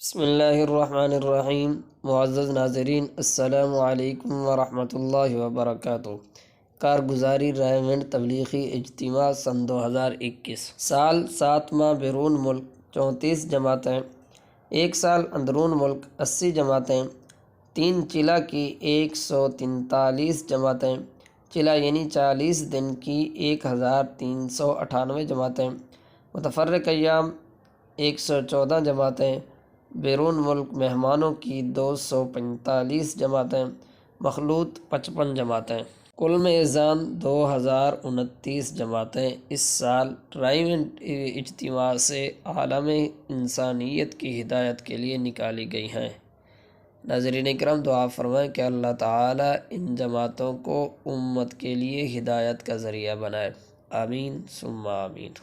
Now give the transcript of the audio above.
بسم اللہ الرحمن الرحیم۔ معزز ناظرین، السلام علیکم ورحمۃ اللہ وبرکاتہ۔ کارگزاری رائمنڈ تبلیغی اجتماع سن 2021۔ سال 7 ماہ بیرون ملک 34 جماعتیں، 1 سال اندرون ملک 80 جماعتیں، 3 چلا کی 143 جماعتیں، چلا یعنی 40 دن کی 1398 جماعتیں، متفرق ایام 114 جماعتیں، بیرون ملک مہمانوں کی 245 جماعتیں، مخلوط 55 جماعتیں، کل میزان 2029 جماعتیں اس سال رائمنڈ اجتماع سے عالم انسانیت کی ہدایت کے لیے نکالی گئی ہیں۔ ناظرین اکرام، دعا فرمائیں کہ اللہ تعالی ان جماعتوں کو امت کے لیے ہدایت کا ذریعہ بنائے۔ آمین ثم آمین۔